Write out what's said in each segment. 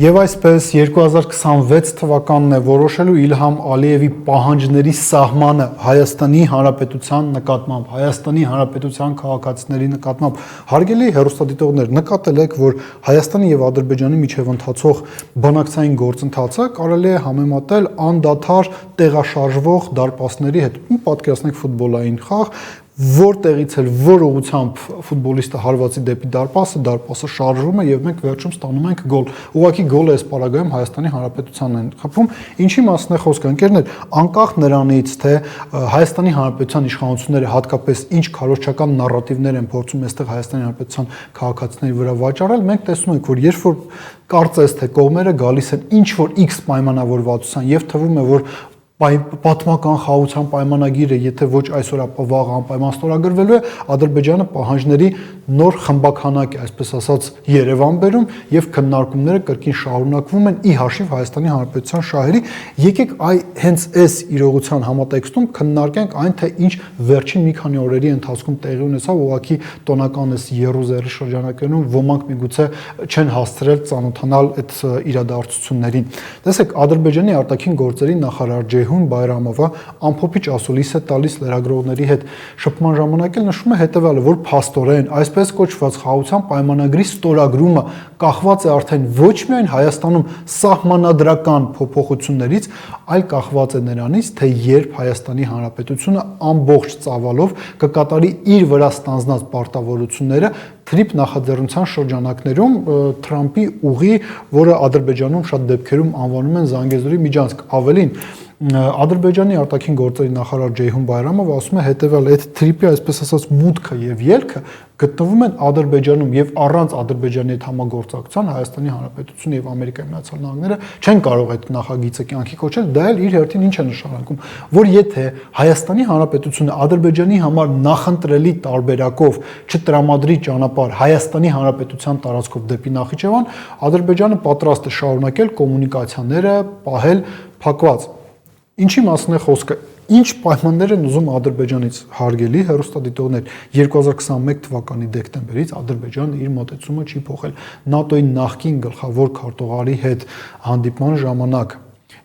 Եվ այսպես 2026 թվականն է որոշելու Իլհամ Ալիևի պահանջների սահմանը Հայաստանի Հանրապետության նկատմամբ, Հայաստանի Հանրապետության քաղաքացիների նկատմամբ։ Հարգելի հեռուստադիտողներ, նկատել եք, որ Հայաստանի եւ Ադրբեջանի միջև ընթացող բանակցային գործընթացը կարելի է համեմատել անդադար տեղաշարժվող դարպասների հետ։ Պատկերացնեք ֆուտբոլային խաղ, որտեղից էլ որ ուղղությամբ ֆուտբոլիստը հարվածի դեպի դարպասը շարժվում է եւ մենք վերջում ստանում ենք գոլ։ Ուղղակի գոլը այս պարագայում Հայաստանի Հանրապետությանն են խփում։ Ինչի մասն է խոսքը, ընկերներ, անկախ նրանից, թե Հայաստանի Հանրապետության իշխանությունները հատկապես ինչ քարոզչական նարատիվներ են փորձում այստեղ Հայաստանի Հանրապետության քաղաքացիների վրա վաճառել, մենք տեսնում ենք, որ երբ որ կարծես թե կողմերը գալիս են ինչ որ X պայմանավորվածության եւ թվում է, որ պատմական խաղաղության պայմանագիրը, եթե ոչ այսօր, ապա վաղ անպայման ստորագրվելու է, Ադրբեջանը պահանջների նոր խմբականակ է, այսպես ասած, Երևան բերում եւ քննարկումները կրկին շարունակվում են ի հաշիվ Հայաստանի Հանրապետության շահերի։ Եկեք հենց այս իրողության համատեքստում քննարկենք այն, թե ինչ վերջին մի քանի օրերի ընթացքում տեղի ունեցավ, ուղղակի տոնական էս Երուսաղեմի շրջանակներում ոմանք միգուցե չեն հասցրել ծանոթանալ այդ իրադարձություններին։ Տեսեք, Ադրբեջանի արտաքին գործերի նախարար Ջեյհուն Բայրամովը ամփոփիչ ասուլիս է տալիս լրագրողների հետ շփման ժամանակ էլ նշում է հետևյալը, որ փաստորեն այսպես կոչված խաղաղության պայմանագրի ստորագրումը կախված է արդեն ոչ միայն Հայաստանում սահմանադրական փոփոխություններից, այլ կախված է նրանից, թե երբ Հայաստանի Հանրապետությունը ամբողջ ծավալով կկատարի իր վրա ստանձնած պարտավորությունները թրիփ նախաձեռնության շրջանակներում Թրամփի ուղի, որը Ադրբեջանում շատ դեպքերում անվանում են Զանգեզուրի միջանցք։ Ավելին, Ադրբեջանի արտաքին գործերի նախարար Ջեյհուն Բայրամովը ասում է հետևյալ, այդ թրիփի այսպես ասած մուտքը եւ ելքը գտնվում են Ադրբեջանում եւ առանց Ադրբեջանի հետ համագործակցության Հայաստանի Հանրապետությունը եւ Ամերիկայի Միացյալ Նահանգները չեն կարող այդ նախագիծը կյանքի կոչել, դա էլ իր հերթին ինչ է նշանակում, որ եթե Հայաստանի Հանրապետությունը Ադրբեջանի համար նախընտրելի տարբերակով չտրամադրի ճանապարհ Հայաստանի Հանրապետության տարածքով դեպի Նախիջևան, Ադրբեջանը պատրաստ է շարունակել կոմունիկացիաները պահել փակված։ Ինչի մասն է խոսքը, ինչ պայմաններ են ուզում Ադրբեջանից, հարգելի հեռուստադիտողներ, 2021 թվականի դեկտեմբերից Ադրբեջանը իր մոտեցումը չի փոխել։ ՆԱՏՕ-ի նախկին գլխավոր քարտուղարի հետ հանդիպման ժամանակ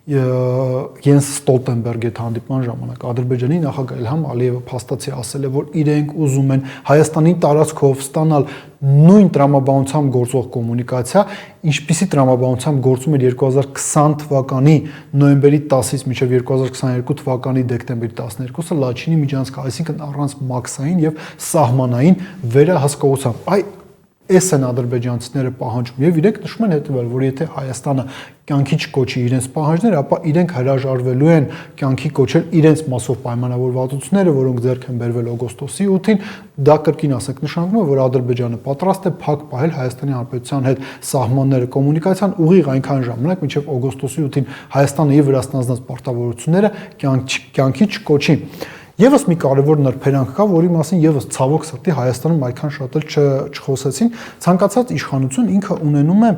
Յենս Ստոլտենբերգի հետ հանդիպման ժամանակ Ադրբեջանի նախագահ Իլհամ Ալիևը փաստացի ասել է, որ իրենք ուզում են Հայաստանի տարածքով ստանալ նույն տրամաբանությամբ գործող կոմունիկացիա, ինչպիսի տրամաբանությամբ գործում էր 2020 թվականի նոյեմբերի 10-ից մինչև 2022 թվականի դեկտեմբերի 12-ը Լաչինի միջանցքը, այսինքն առանց մաքսային եւ սահմանային վերահսկողությամբ։ Այս են ադրբեջանցիները պահանջում եւ իրենք նշում են հետեւյալ, որ եթե Հայաստանը կյանքի չկոչի իրենց պահանջները, ապա իրենք հրաժարվելու են կյանքի կոչել իրենց մասով պայմանավորվածությունները, որոնք ձեռք են բերվել օգոստոսի 8-ին, դա կրկին ասենք նշանակում է, որ Ադրբեջանը պատրաստ է փակ պահել Հայաստանի Հանրապետության հետ սահմանները, կոմունիկացիան ուղիղ այնքան ժամանակ, մինչև օգոստոսի 8-ին Հայաստանը իր վրա ստանձնած պարտավորությունները կյանքի չկոչի։ Եվս մի կարևոր նրբերանգ կա, որի մասին եւս ցավոք սրտի Հայաստանում այդքան շատ էլ չխոսեցին, ցանկացած իշխանություն ինքը ունենում է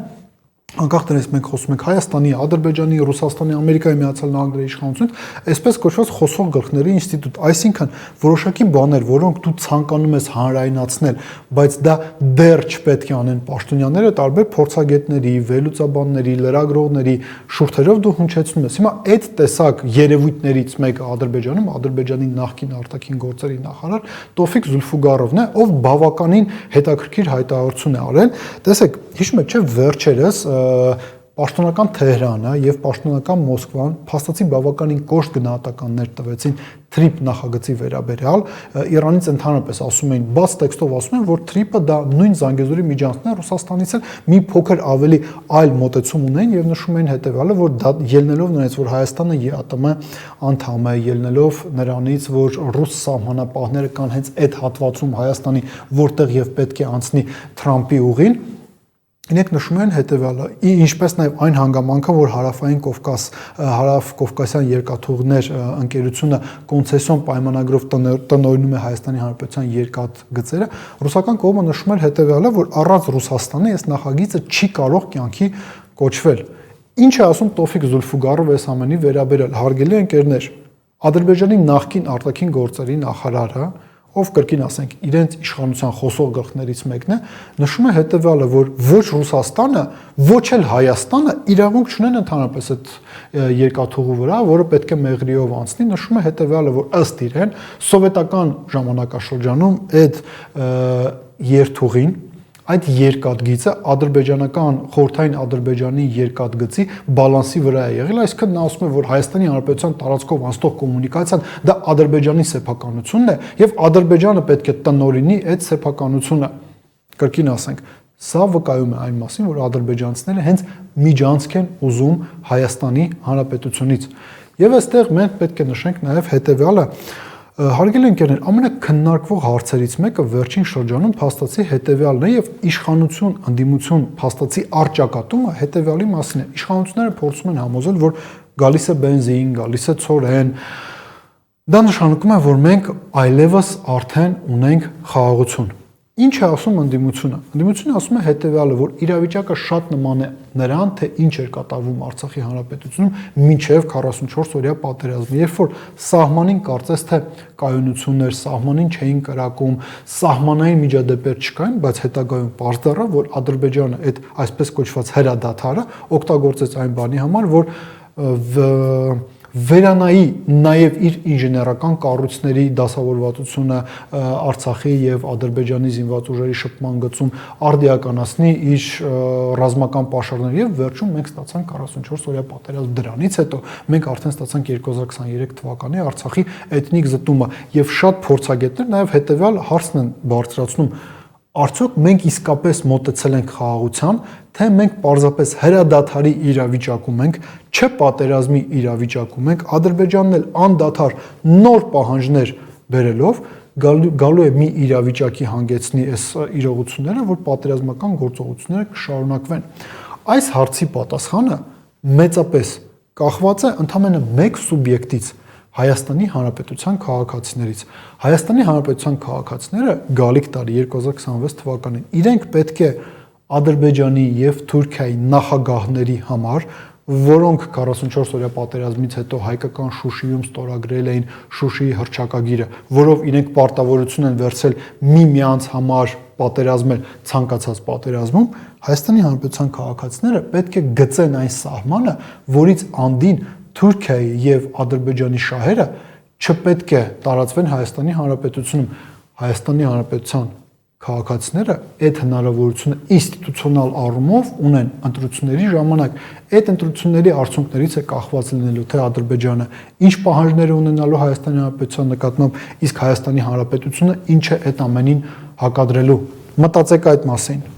անկախ դրանից մենք խոսում ենք Հայաստանի, Ադրբեջանի, Ռուսաստանի, Ամերիկայի Միացյալ Նահանգների իշխանություն, այսպես կոչված խոսող գլխների ինստիտուտ, այսինքն որոշակի բաներ, որոնք դու ցանկանում ես հանրայնացնել, բայց դա դեռ չպետք է անեն պաշտոնյաները, տարբեր փորձագետների, վերլուծաբանների, լրագրողների շուրթերով դու հնչեցնում ես։ Հիմա այդ տեսակ երևույթներից մեկը Ադրբեջանում Ադրբեջանի նախկին արտաքին գործերի նախարար Տոֆիկ Զուլֆուգարովն է, ով բավականին հետաքրքիր հայտարարություն է արել։ Տեսեք, հիշում եք, չէ, վերջերս պաշտոնական Թեհրանը եւ պաշտոնական Մոսկվան փաստացի բավականին կոշտ գնահատականներ տվեցին թրիփ նախագծի վերաբերյալ, Իրանից ընդհանրապես ասում էին, բաց տեքստով ասում են, որ թրիփը դա նույն Զանգեզուրի միջանցքն է, Ռուսաստանից էլ մի փոքր ավելի այլ մոտեցում ունեն եւ նշում են հետեւյալը, որ դա ելնելով նրանից, որ Հայաստանը ԵԱՏՄ անդամ է, ելնելով նրանից, որ ռուս սահմանապահները կան հենց այդ հատվածում Հայաստանի, որտեղ եւ պետք է անցնի Թրամփի ուղին, իրենք նշում են հետևյալը, ինչպես նաև այն հանգամանքը, որ Հարավային Կովկաս, Հարավ-Կովկասյան երկաթուղիներ ընկերությունը կոնցեսիոն պայմանագրով տնօրինում է Հայաստանի Հանրապետության երկաթգծերը, ռուսական կողմը նշում էր հետևյալը, որ առանց Ռուսաստանի այս նախագիծը չի կարող կյանքի կոչվել։ Ինչ է ասում Տոֆիկ Զուլֆուգարով այս ամենի վերաբերյալ, հարգելի ընկերներ, Ադրբեջանի նախկին արտաքին գործերի նախարարը ով կրկին ասենք իրենց իշխանության խոսող գլխներից մեկն է, նշում է հետևյալը, որ ոչ Ռուսաստանը, ոչ էլ Հայաստանը իրավունք չունեն ընդհանրապես այդ երկաթուղու վրա, որը պետք է մեղրիով անցնի, նշում է հետևյալը, որ ըստ իրեն սովետական ժամանակաշրջանում այդ երթուղին, այդ երկաթգիծը ադրբեջանական խորհրդային Ադրբեջանի երկաթգծի բալանսի վրա է եղել, այսինքն նա ասում է, որ Հայաստանի Հանրապետության տարածքով անցնող կոմունիկացիան դա Ադրբեջանի սեփականությունն է եւ Ադրբեջանը պետք է տնօրինի այդ սեփականությունը։ Կրկին ասենք, սա վկայում է այն մասին, որ ադրբեջանցիները հենց միջանցք են ուզում Հայաստանի Հանրապետությունից։ Եվ այստեղ մենք պետք է նշենք նաեւ հետեւյալը, հարգելի ընկերներ, ամենակննարկվող հարցերից մեկը վերջին շրջանում փաստացի հետևյալն է եւ իշխանություն, ընդդիմություն փաստացի արճակատումը հետևյալի մասին է։ Իշխանությունները փորձում են համոզել, որ գալիս է բենզին, գալիս է ցորեն։ Դա նշանակում է, որ մենք այլևս արդեն ունենք խաղաղություն։ Ինչ է ասում ընդդիմությունը։ Ընդդիմությունը ասում է հետևյալը, որ իրավիճակը շատ նման է նրան, թե ինչ էր կատարվում Արցախի Հանրապետությունում մինչև 44 օրյա պատերազմը, երբ որ սահմանին կարծես թե կայունություններ, սահմանին չէին կրակում, սահմանային միջադեպեր չկային, բայց հետագայում պարզ դառավ, որ Ադրբեջանը այդ այսպես կոչված հրադադարը օգտագործեց այն բանի համար, որ վերանայի նաև իր ինժեներական կառույցների դասավորվածությունը Արցախի եւ Ադրբեջանի զինված ուժերի շփման գծում արդիականացնի իր ռազմական պաշարները եւ վերջում մենք ստացանք 44 օրյա պատերազմ դրանից հետո մենք արդեն ստացանք 2023 թվականի Արցախի էթնիկ զտումը եւ շատ փորձագետներ նաև հետեւյալ հարցն են բարձրացնում. Արդյոք մենք իսկապես մոտեցել ենք խաղաղության, թե մենք պարզապես հրադադարի իրավիճակում ենք, չէ պատերազմի իրավիճակում ենք, Ադրբեջանն էլ անդադար նոր պահանջներ բերելով գալու է մի իրավիճակի հանգեցնի այս իրողությունները, որ պատերազմական գործողությունները կշարունակվեն։ Այս հարցի պատասխանը մեծապես կախված է ընդամենը մեկ սուբյեկտից, Հայաստանի Հանրապետության քաղաքացիներից։ Հայաստանի Հանրապետության քաղաքացիները գալիք տարի 2026 թվականին իրենք պետք է Ադրբեջանի եւ Թուրքիայի նախագահների համար, որոնք 44 օրյա պատերազմից հետո հայկական Շուշիում ստորագրել էին Շուշիի հռչակագիրը, որով իրենք պարտավորություն են վերցրել միմյանց համար պատերազմել ցանկացած պատերազմում, Հայաստանի Հանրապետության քաղաքացիները պետք է գծեն այն սահմանը, որից անդին Թուրքիայի եւ Ադրբեջանի շահերը չպետք է տարածվեն Հայաստանի Հանրապետությունում։ Հայաստանի Հանրապետության քաղաքացիները այդ հնարավորությունը ինստիտուցիոնալ առումով ունեն ընտրությունների ժամանակ։ Այդ ընտրությունների արդյունքներից է կախված լինելու թե Ադրբեջանը ինչ պահանջներ ունենալու Հայաստանի Հանրապետության նկատմամբ, իսկ Հայաստանի Հանրապետությունը ինչ է այդ ամենին հակադրելու։ Մտածեք այդ մասին։